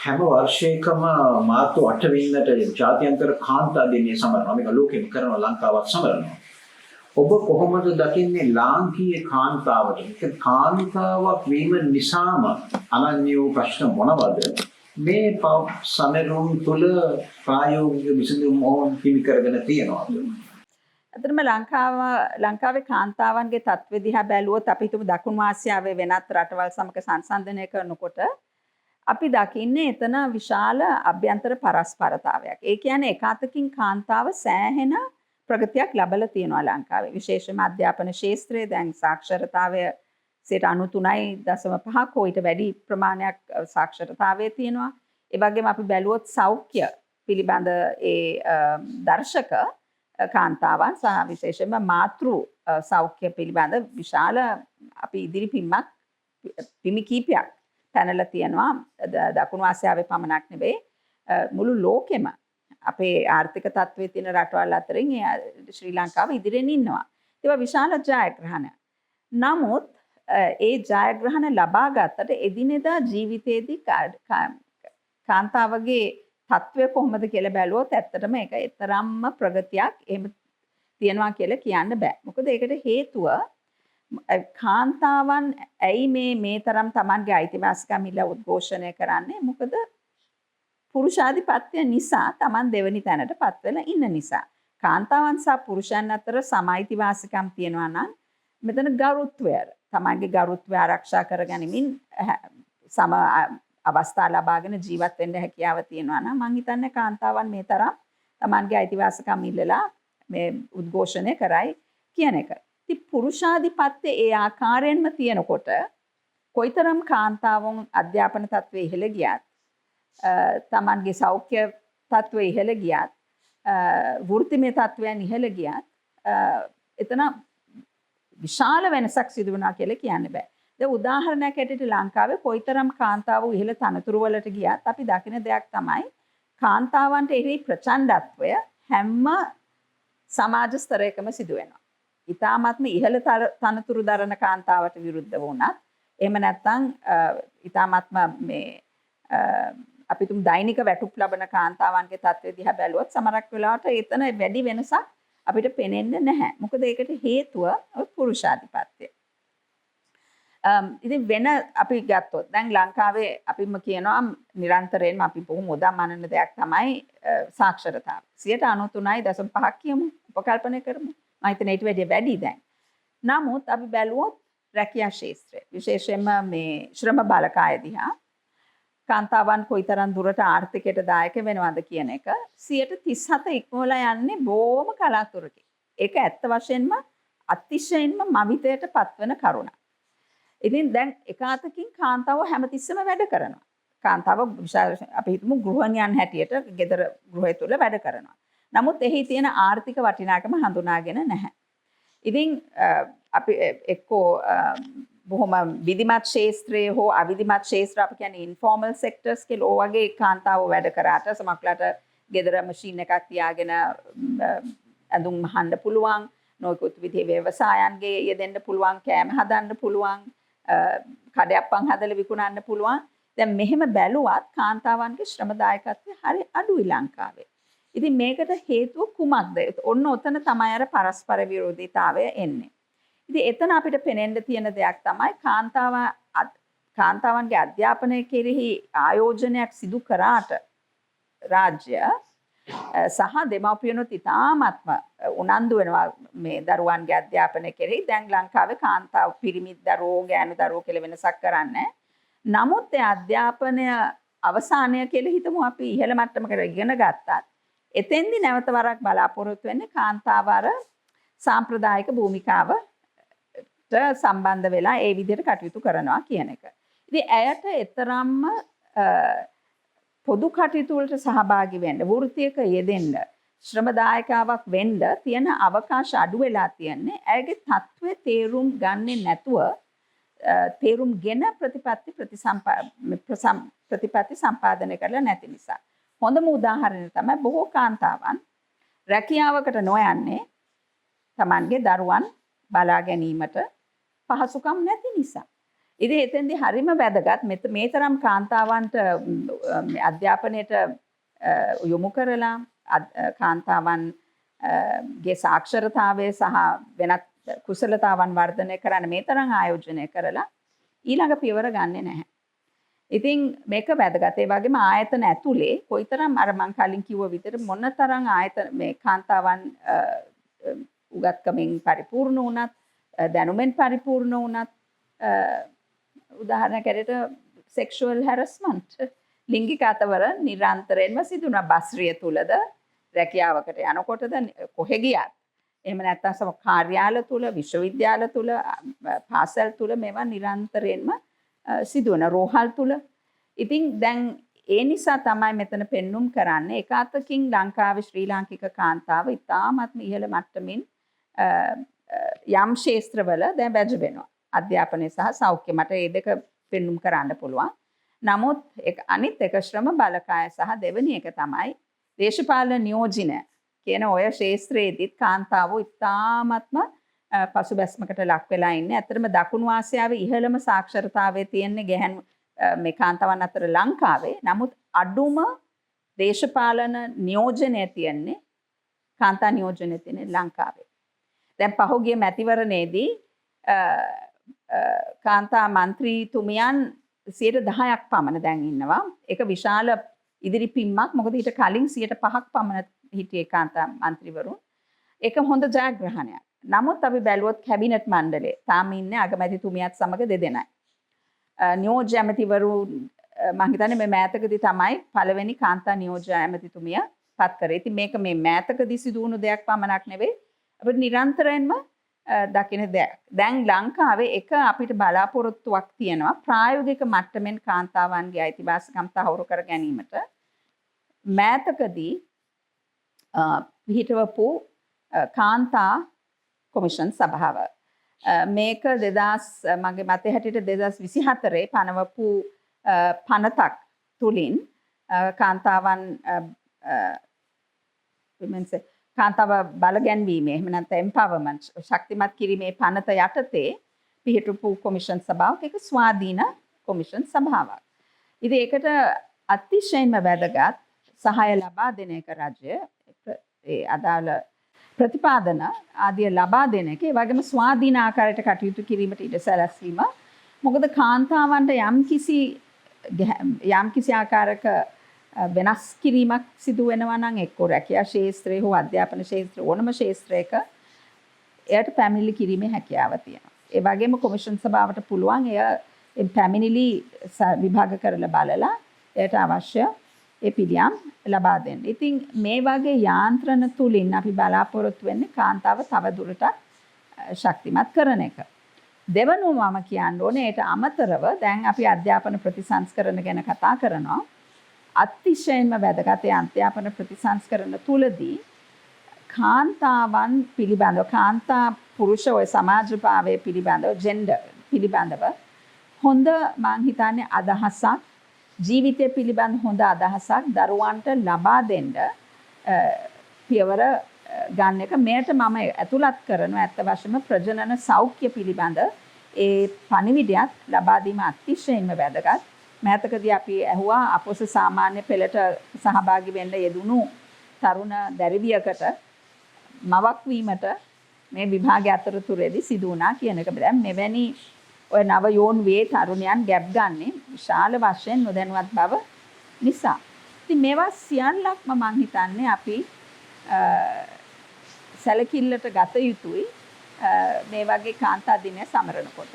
හැම වර්ෂයකම මාර්තු 8 වෙනිදාට ජාත්‍යන්තර කාන්තා දිනය සමරනවා. මේක ලෝකෙම කරනවා, ලංකාවත් සමරනවා. ඔබ කොහොමද දකින්නේ ලාංකීය කාන්තාවට? ඒක කාන්තාවක් වීම නිසාම අනන්‍ය වූ ප්‍රශ්න මොනවද? මේ සමරුම් තුළ ප්‍රායෝගික විසඳුම් ඕන් හිමි කරගෙන තියෙනවද? අතරම ලංකාවේ කාන්තාවන්ගේ තත්ත්වය දිහා බැලුවොත් අපි හිතමු දකුණු ආසියාවේ වෙනත් රටවල් සමග සංසන්දනය කරනකොට අපි දකින්නේ එතන විශාල අභ්‍යන්තර පරස්පරතාවයක්. ඒ කියන්නේ එකාතකින් කාන්තාව සෑහෙන ප්‍රගතියක් ලැබලා තියෙනවා ලංකාවේ. විශේෂයෙන්ම අධ්‍යාපන ක්ෂේත්‍රයේ දැන් සාක්ෂරතාවය 93.5ක ඊට වැඩි ප්‍රමාණයක් සාක්ෂරතාවයේ තියෙනවා. ඒ වගේම අපි බැලුවොත් සෞඛ්‍ය පිළිබඳ ඒ දර්ශක කාන්තාවන් සහ විශේෂයෙන්ම මාතෘ සෞඛ්‍ය පිළිබඳ විශාල අපි ඉදිරි පිම්මක් කීපයක් පැනලා තියෙනවා. දකුණු ආසියාවේ පමණක් නෙවෙයි මුළු ලෝකෙම අපේ ආර්ථික තත්ත්වයේ තියෙන රටවල් අතරින් ශ්‍රී ලංකාව ඉදිරියෙන් ඉන්නවා. ඒවා විශාල ජයග්‍රහණ. නමුත් ඒ ජයග්‍රහණ ලබා ගත්තට එදිනෙදා ජීවිතයේදී කාන්තාවගේ තත්ත්වය කොහොමද කියලා බැලුවොත් ඇත්තටම ඒක තරම්ම ප්‍රගතියක් එහෙම තියනවා කියලා කියන්න බෑ. මොකද ඒකට හේතුව කාන්තාවන් ඇයි මේ තරම් Tamanගේ අයිතිවාසිකම් ඉල්ල උද්ඝෝෂණය කරන්නේ? මොකද පුරුෂාධිපත්‍ය නිසා Taman දෙවනි තැනටපත් වෙලා ඉන්න නිසා. කාන්තාවන් සහ පුරුෂයන් අතර සම අයිතිවාසිකම් තියෙනවා නම් මෙතන ගරුත්වය Tamanගේ ගරුත්වය ආරක්ෂා කරගනිමින් සම අවස්ථා ලබාගෙන ජීවත් වෙන්න හැකියාව තියෙනවා නම් මං හිතන්නේ කාන්තාවන් මේ තරම් Tamanගේ අයිතිවාසිකම් ඉල්ලලා මේ උද්ඝෝෂණය කරයි කියන එක. ඉතින් පුරුෂාධිපත්‍ය ඒ ආකාරයෙන්ම තියෙනකොට කොයිතරම් කාන්තාවන් අධ්‍යාපන තත්ත්වයේ ඉහළ ගියත් Tamanගේ සෞඛ්‍ය තත්ත්වයේ ඉහළ ගියත් වෘත්තිමය තත්ත්වයන් ඉහළ ගියත් එතන විශාල වෙනසක් සිදු වෙනවා කියලා කියන්න බෑ. දැන් උදාහරණයක් ඇටියට ලංකාවේ කොයිතරම් කාන්තාවෝ ඉහළ තනතුරු වලට ගියත් අපි දකින දෙයක් තමයි කාන්තාවන්ට එහි ප්‍රචණ්ඩත්වය හැම සමාජ ස්තරයකම සිදු වෙනවා. ඊටාත්ම ඉහළ තනතුරු දරන කාන්තාවට විරුද්ධව වුණත් එහෙම නැත්නම් ඊටාත්ම මේ අපි තුමු දෛනික වැටුප් ලබන කාන්තාවන්ගේ තත්ත්වය දිහා බැලුවොත් සමහරක් වෙලාවට එතන වැඩි වෙනසක් අපිට පේන්නේ නැහැ. මොකද ඒකට හේතුව පුරුෂාධිපත්‍යය. ඉතින් වෙන අපි ගත්තොත් දැන් ලංකාවේ අපිම කියනවා නිරන්තරයෙන්ම අපි බොහොම උදාමනන දෙයක් තමයි සාක්ෂරතාව. 93.5ක් කියමු උපකල්පනය කරමු. මම හිතන්නේ ඊට වැඩිය වැඩි දැන්. නමුත් අපි බැලුවොත් රැකියා ක්ෂේත්‍රය විශේෂයෙන්ම මේ ශ්‍රම බලකාය දිහා කාන්තාවන් කොයිතරම් දුරට ආර්ථිකයට දායක වෙනවද කියන එක 37 ඉක්මවලා යන්නේ බොහොම කලාතුරකින්. ඒක ඇත්ත වශයෙන්ම අතිශයින්ම මවිතයට පත්වන කරුණක්. ඉතින් දැන් එකාතකින් කාන්තාව හැමතිස්සෙම වැඩ කරනවා. කාන්තාව අපි හිතමු ගෘහණියන් හැටියට ගෙදර ගෘහය තුල වැඩ කරනවා. නමුත් එහි තියෙන ආර්ථික වටිනාකම හඳුනාගෙන නැහැ. ඉතින් අපි එක්කෝ බොහොම විධිමත් ක්ෂේත්‍රයේ හෝ අවිධිමත් ක්ෂේත්‍ර අපි කියන්නේ ඉන්ෆෝමල් සෙක්ටර්ස් කියලා ඕ වගේ කාන්තාව වැඩ කරාට සමහරట్లాට ගෙදර මැෂින් එකක් තියාගෙන ඇඳුම් මහන්න පුළුවන්, නොයෙකුත් විදිහේ ව්‍යවසායන්ගේ යෙදෙන්න පුළුවන්, කෑම හදන්න පුළුවන්, කඩයක් පන් හදලා විකුණන්න පුළුවන්. දැන් මෙහෙම බැලුවත් කාන්තාවන්ගේ ශ්‍රම දායකත්වය හරි අඩුයි ලංකාවේ. ඉතින් මේකට හේතුව කුමක්ද? ඔන්න ඔතන තමයි අර පරස්පර විරෝධීතාවය එන්නේ. ඉතින් එතන අපිට පෙනෙන්න තියෙන දෙයක් තමයි කාන්තාවන්ගේ අධ්‍යාපනය කෙරෙහි ආයෝජනයක් සිදු කරාට රාජ්‍ය සහ දෙමව්පියනොත් ඉතාමත්ම උනන්දු වෙනවා මේ දරුවන්ගේ අධ්‍යාපනය කෙරෙහි. දැන් ලංකාවේ කාන්තාව පිරිමි දරුවෝ ගෑනු දරුවෝ කියලා වෙනසක් කරන්නේ. නමුත් ඒ අධ්‍යාපනය අවසානය කියලා හිතමු අපි ඉහළ මට්ටමකට ඉගෙන ගත්තත් එතෙන්දි නැවත වරක් බලාපොරොත්තු වෙන්නේ කාන්තාව අර සාම්ප්‍රදායික භූමිකාවට සම්බන්ධ වෙලා ඒ විදිහට කටයුතු කරනවා කියන එක. ඉතින් ඇයට එතරම්ම පොදු කටයුතු වලට සහභාගී වෙන්න, වෘත්තියක යෙදෙන්න, ශ්‍රමදායකාවක් වෙන්න තියෙන අවකාශ අඩු වෙලා තියන්නේ ඇයගේ තත්ත්වයේ තේරුම් ගන්නේ නැතුව තේරුම්ගෙන ප්‍රතිපත්ති සම්පාදනය කරලා නැති නිසා. හොඳම උදාහරණය තමයි බොහෝ කාන්තාවන් රැකියාවකට නොයන්නේ Tamanගේ දරුවන් බලා ගැනීමට පහසුකම් නැති නිසා. ඉතින් එතෙන්දී හරිම වැදගත් මේ තරම් කාන්තාවන්ට අධ්‍යාපනයට යොමු කරලා කාන්තාවන් ගේ සාක්ෂරතාවය සහ වෙනත් කුසලතාවන් වර්ධනය කරන්න මේ තරම් ආයෝජනය කරලා ඊළඟ පියවර ගන්නෙ නැහැ. ඉතින් මේක වැදගත්. ඒ වගේම ආයතන ඇතුලේ කොයිතරම් අර මං කලින් කිව්ව විදිහට මොනතරම් ආයතන මේ කාන්තාවන් උගත්කමින් පරිපූර්ණ වුණත් දැනුමෙන් පරිපූර්ණ වුණත් උදාහරණයක් ඇරෙට sexual harassment ලිංගික අතවර නිරන්තරයෙන්ම සිදුන බස්රිය තුලද රැකියාවකට යනකොටද කොහෙ ගියත් එහෙම නැත්නම් සම කාර්යාල තුල විශ්වවිද්‍යාල තුල පාසල් තුල මේවා නිරන්තරයෙන්ම සිදුවන රෝහල් තුල. ඉතින් දැන් ඒ නිසා තමයි මෙතන පෙන්눔 කරන්නේ එක අතකින් ලංකාවේ ශ්‍රී ලාංකික කාන්තාව ඉතාමත්ම ඉහළ මට්ටමින් යම් ශාස්ත්‍රවල දැන් වැජබෙනවා. අධ්‍යාපනය සහ සෞඛ්‍ය මට මේ දෙක පෙන්눔 කරන්න පුළුවන්. නමුත් අනිත් එක ශ්‍රම බලකාය සහ දෙවෙනි එක තමයි දේශපාලන නියෝජන කියන ඔය ශාස්ත්‍රයේදීත් කාන්තාවෝ ඉතාමත්ම පසුබැස්මකට ලක් වෙලා ඉන්නේ. ඇත්තටම දකුණු ආසියාවේ ඉහළම සාක්ෂරතාවයේ තියෙන ගැහැණු මේ කාන්තාවන් අතර ලංකාවේ. නමුත් අඩුම දේශපාලන නියෝජනය තියෙන්නේ කාන්තා නියෝජනය තියෙන්නේ ලංකාවේ. දැන් පහුගිය මැතිවරණයේදී කාන්තා മന്ത്രിතුමියන් 10% පමණ දැන් ඉන්නවා. ඒක විශාල ඉදිරි පිම්මක්. මොකද ඊට කලින් 5% පමණ හිටියේ කාන්තා മന്ത്രിවරුන්. ඒක හොඳ ජයග්‍රහණයක්. නමුත් අපි බැලුවොත් කැබිනට් මණ්ඩලයේ තාම ඉන්නේ අගමැතිතුමියත් සමග දෙදෙනයි. නියෝජ්‍ය ඇමතිවරු මම හිතන්නේ මේ මෑතකදී තමයි පළවෙනි කාන්තා නියෝජ්‍ය ඇමතිතුමිය පත් කරේ. ඉතින් මේක මේ මෑතකදී සිදු වුණු දෙයක් පමණක් නෙවෙයි. අපිට නිරන්තරයෙන්ම දකින දෙයක්. දැන් ලංකාවේ එක අපිට බලාපොරොත්තුවක් තියෙනවා ප්‍රායෝගික මට්ටමින් කාන්තාවන්ගේ අයිතිවාසිකම් තහවුරු කර ගැනීමට. මෑතකදී පිහිටවපු කාන්තා කොමිෂන් සභාව මේක 2000 මගේ මතය හැටියට 2024 පනවපු පනතක් තුලින් කාන්තාවන් කාන්තාව බලගැන්වීමේ එහෙම නැත්නම් එම්පවර්මන්ට් ශක්තිමත් කිරීමේ පනත යටතේ පිහිටපු කොමිෂන් සභාවක් ඒක ස්වාධීන කොමිෂන් සභාවක්. ඉතින් ඒකට අතිශයින්ම වැදගත් සහාය ලබා දෙන එක රජය ඒ අදාළ ප්‍රතිපාදන ආදිය ලබා දෙන එක. ඒ වගේම ස්වාධීන ආකාරයට කටයුතු කිරීමට ඉඩ සැලසීම. මොකද කාන්තාවන්ට යම්කිසි ආකාරයක වෙනස් කිරීමක් සිදු වෙනවා නම් එක්කෝ රැකියා ශාස්ත්‍රයේ හෝ අධ්‍යාපන ශාස්ත්‍රයේ ඕනම ශාස්ත්‍රයක එයට පැමිණිලි කිරීමේ හැකියාව තියෙනවා. ඒ වගේම කොමිෂන් සභාවට පුළුවන් එය පැමිණිලි විභාග කරලා බලලා එයට අවශ්‍ය ඒ පිළියම් ලබා දෙන්න. ඉතින් මේ වගේ යාන්ත්‍රණ තුලින් අපි බලාපොරොත්තු වෙන්නේ කාන්තාව තව දුරටත් ශක්තිමත් කරන එක. දෙවනුව මම කියන්න ඕනේ ඒට අමතරව දැන් අපි අධ්‍යාපන ප්‍රතිසංස්කරණ ගැන කතා කරනවා. අතිශයින්ම වැදගත් අධ්‍යාපන ප්‍රතිසංස්කරණ තුලදී කාන්තාවන් පිළිබඳව කාන්තා පුරුෂ ඔය සමාජභාවය පිළිබඳව ජෙන්ඩර් පිළිබඳව හොඳ මං හිතන්නේ අදහසක් ජීවිතය පිළිබඳ හොඳ අදහසක් දරුවන්ට ලබා දෙන්න පියවර ගන්න එක මෙයට මම ඇතුළත් කරනවා. ඇත්ත වශයෙන්ම ප්‍රජනන සෞඛ්‍ය පිළිබඳ ඒ පණිවිඩයත් ලබා දීම අතිශයින්ම වැදගත්. මෑතකදී අපි ඇහුවා අපොස සාමාන්‍ය පෙළට සහභාගී වෙන්න යෙදුණු තරුණ දැරිවියකට මවක් වීමට මේ විභාගය අතරතුරේදී සිදු වුණා කියන එක. දැන් මෙවැනි ඔය නව යෝන් වේ තරුණයන් ගැප් ගන්නේ විශාල වශයෙන් නොදැනුවත් බව නිසා. ඉතින් මේවා සියල්ලක්ම මම හිතන්නේ අපි සැලකිල්ලට ගත යුතුයි මේ වගේ කාන්තා දිනය සමරනකොට.